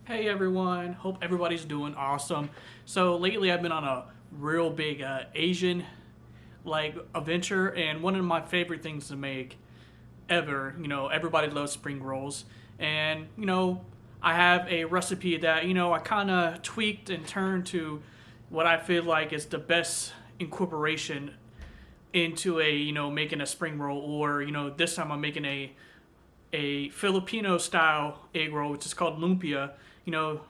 Hey everyone, hope everybody's doing awesome. So lately I've been on a real big Asian adventure, and one of my favorite things to make ever, everybody loves spring rolls. And I have a recipe that I kind of tweaked and turned to what I feel like is the best incorporation into a making a spring roll, or this time I'm making a Filipino style egg roll, which is called Lumpia.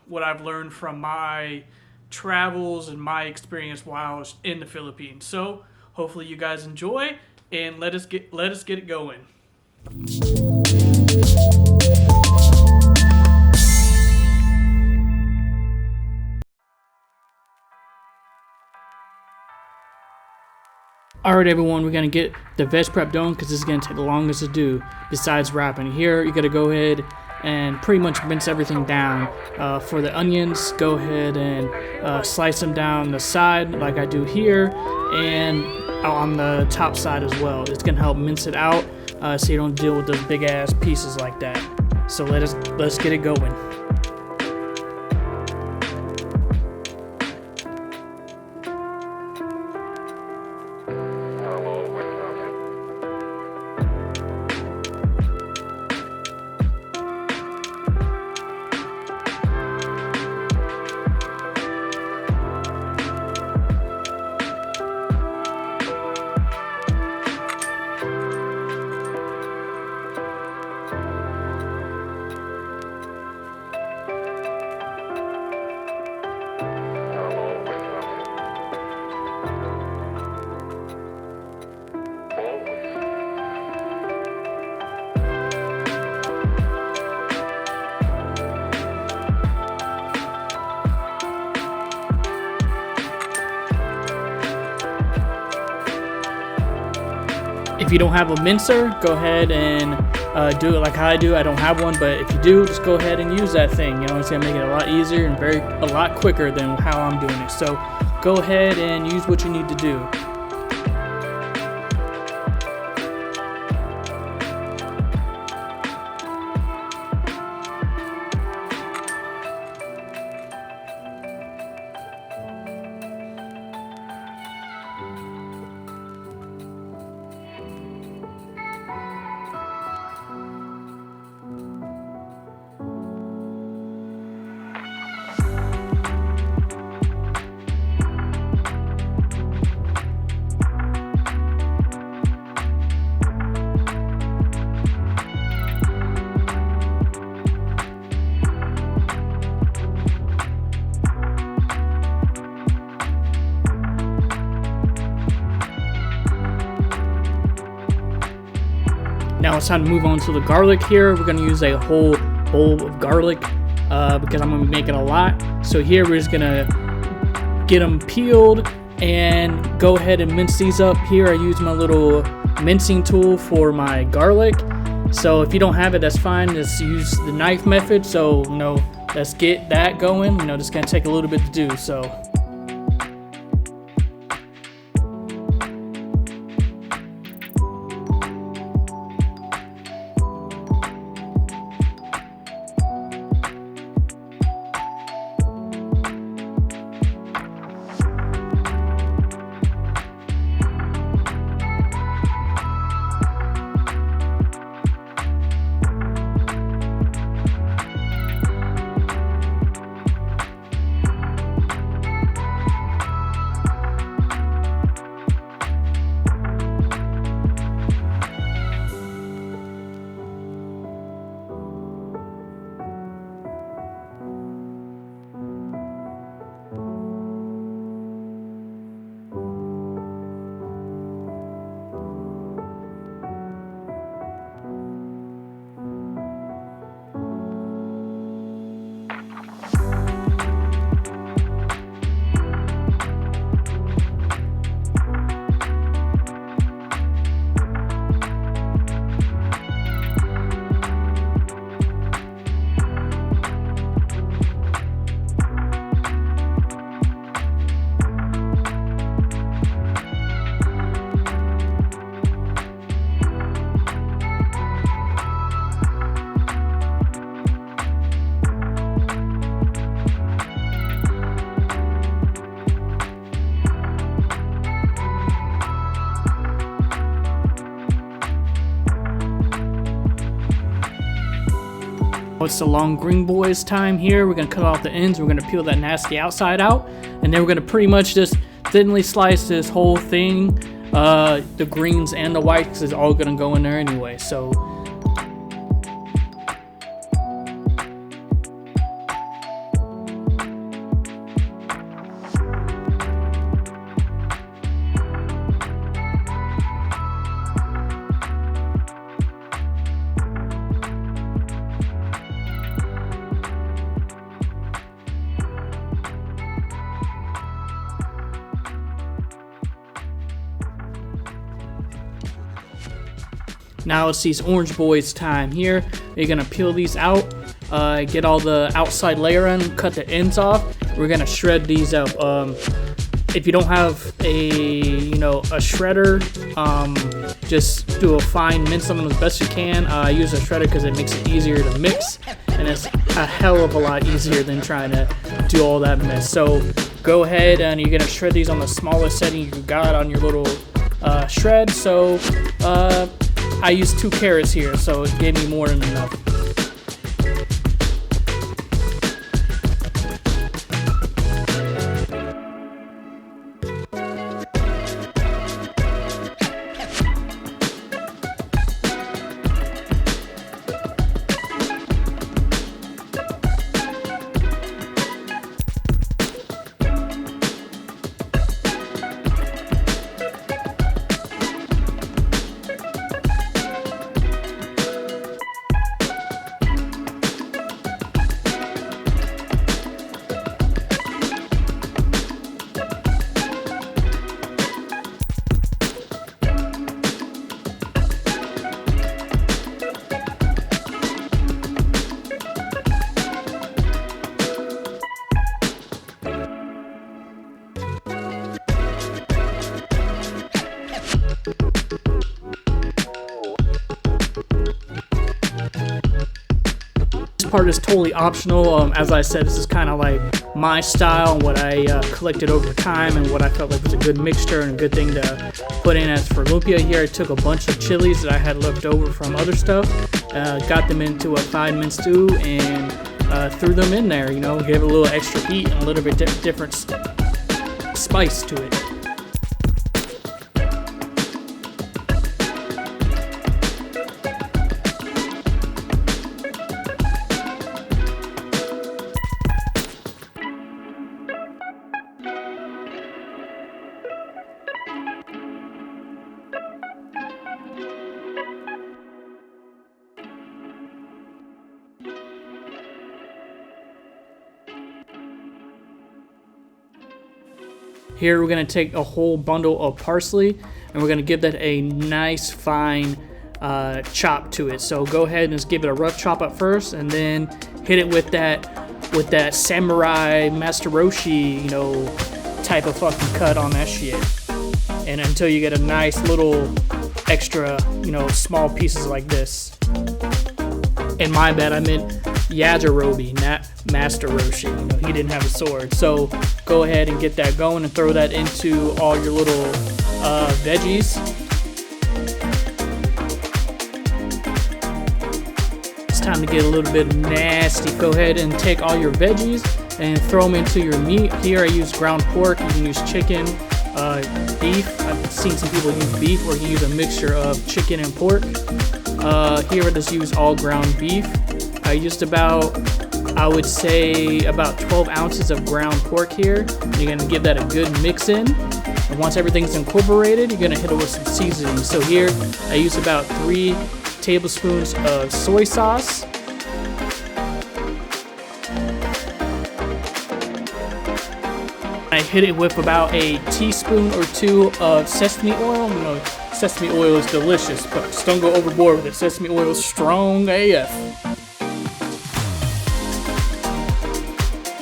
What I've learned from my travels and my experience while I was in the Philippines. So hopefully you guys enjoy, and let us get it going. Alright everyone, we're going to get the veg prep done because this is going to take the longest to do besides wrapping. Here you got to go ahead and pretty much mince everything down. For the onions, go ahead and slice them down the side like I do here, and on the top side as well. It's going to help mince it out so you don't deal with those big ass pieces like that. So let's get it going. If you don't have a mincer, go ahead and do it like how I do. I don't have one, but if you do, just go ahead and use that thing. It's gonna make it a lot easier and a lot quicker than how I'm doing it. So go ahead and use what you need to do. Now it's time to move on to the garlic here. We're going to use a whole bowl of garlic because I'm going to be making a lot. So here we're just going to get them peeled and go ahead and mince these up. Here I use my little mincing tool for my garlic. So if you don't have it, that's fine. Just use the knife method. So, let's get that going. This is going to take a little bit to do. So It's the long green boys time here. We're gonna cut off the ends. We're gonna peel that nasty outside out, and then we're gonna pretty much just thinly slice this whole thing. The greens and the whites is all gonna go in there anyway. So. Now it's these orange boys time here. You're gonna peel these out, get all the outside layer in, cut the ends off. We're gonna shred these up. If you don't have a shredder, just do a fine mince on them as best you can. Use a shredder because it makes it easier to mix, and it's a hell of a lot easier than trying to do all that mess. So go ahead and you're gonna shred these on the smallest setting you got on your little shred. So I used 2 carrots here, so it gave me more than enough. This part is totally optional. As I said, this is kind of like my style and what I collected over time and what I felt like was a good mixture and a good thing to put in. As for Loom-Piah here, I took a bunch of chilies that I had left over from other stuff, got them into a 5-minute stew and threw them in there, you know, gave it a little extra heat and a little bit different spice to it. Here we're going to take a whole bundle of parsley and we're going to give that a nice fine chop to it. So go ahead and just give it a rough chop at first and then hit it with that samurai Master Roshi, you know, type of fucking cut on that shit. And until you get a nice little extra, you know, small pieces like this. And my bad, I meant Yajirobe, not Master Roshi. You know, he didn't have a sword. So go ahead and get that going and throw that into all your little veggies. It's time to get a little bit nasty. Go ahead and take all your veggies and throw them into your meat. Here I use ground pork. You can use chicken, beef. I've seen some people use beef, or you can use a mixture of chicken and pork. Here I just use all ground beef. I used about, I would say, about 12 ounces of ground pork here. You're going to give that a good mix in. And once everything's incorporated, you're going to hit it with some seasoning. So here I use about 3 tablespoons of soy sauce. I hit it with about a teaspoon or 2 of sesame oil. You know, sesame oil is delicious, but just don't go overboard with it. Sesame oil is strong AF.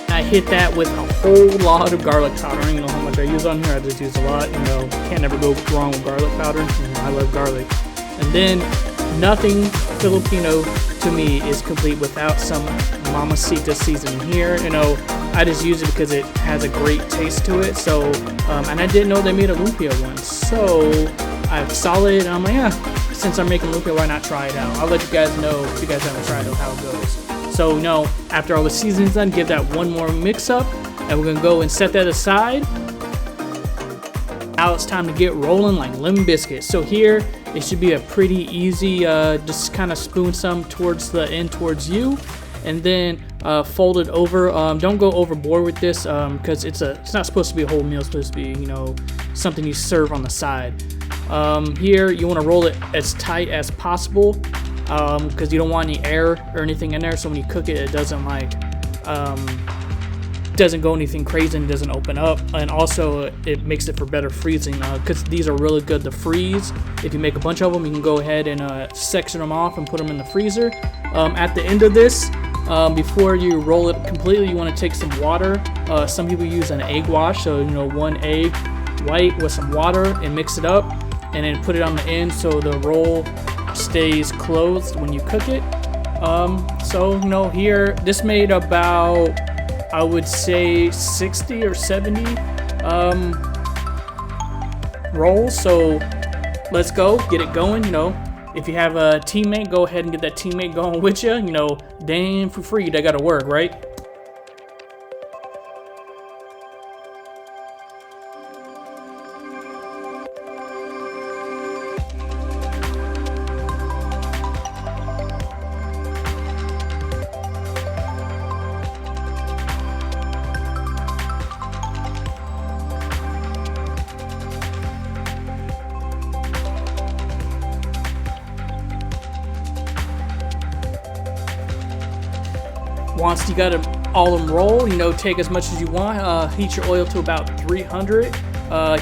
I hit that with a whole lot of garlic powder. I don't even know how much I use on here. I just use a lot. You know, can't never go wrong with garlic powder. You know, I love garlic. And then nothing Filipino to me is complete without some Mama Sita seasoning here. You know, I just use it because it has a great taste to it. So, and I didn't know they made a Loom-Piah one. So I saw it and I'm like, yeah, since I'm making Loom-Piah, why not try it out? I'll let you guys know if you guys haven't tried it how it goes. So, you know, after all the seasoning's done, give that one more mix up, and we're gonna go and set that aside. Now it's time to get rolling like lemon biscuits. So here, it should be a pretty easy, just kind of spoon some towards the end towards you, and then fold it over. Don't go overboard with this because it's not supposed to be a whole meal. It's supposed to be, you know, something you serve on the side. Here, you want to roll it as tight as possible because you don't want any air or anything in there. So when you cook it, it doesn't like doesn't go anything crazy and doesn't open up. And also, it makes it for better freezing because these are really good to freeze. If you make a bunch of them, you can go ahead and section them off and put them in the freezer. At the end of this, before you roll it completely, you want to take some water. Some people use an egg wash, so you know, 1 egg white with some water and mix it up, and then put it on the end so the roll stays closed when you cook it. So you know, here this made about, I would say, 60 or 70 rolls. So let's go get it going. You know, if you have a teammate, go ahead and get that teammate going with you. You know, they ain't for free, they gotta work, right? Once you got all of them roll, you know, take as much as you want. Heat your oil to about 300.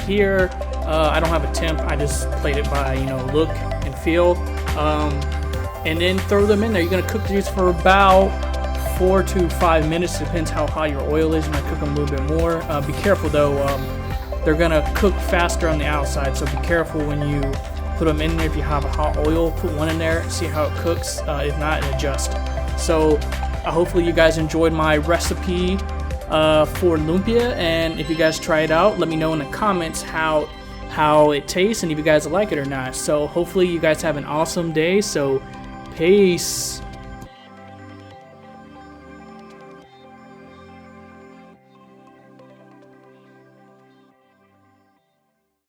Here, I don't have a temp. I just played it by, you know, look and feel. And then throw them in there. You're gonna cook these for about 4 to 5 minutes. Depends how hot your oil is. You might cook them a little bit more. Be careful though. They're gonna cook faster on the outside, so be careful when you put them in there. If you have a hot oil, put one in there, see how it cooks. If not, adjust. So hopefully you guys enjoyed my recipe for Loom-Piah, and if you guys try it out, let me know in the comments how it tastes and if you guys like it or not. So hopefully you guys have an awesome day. So peace.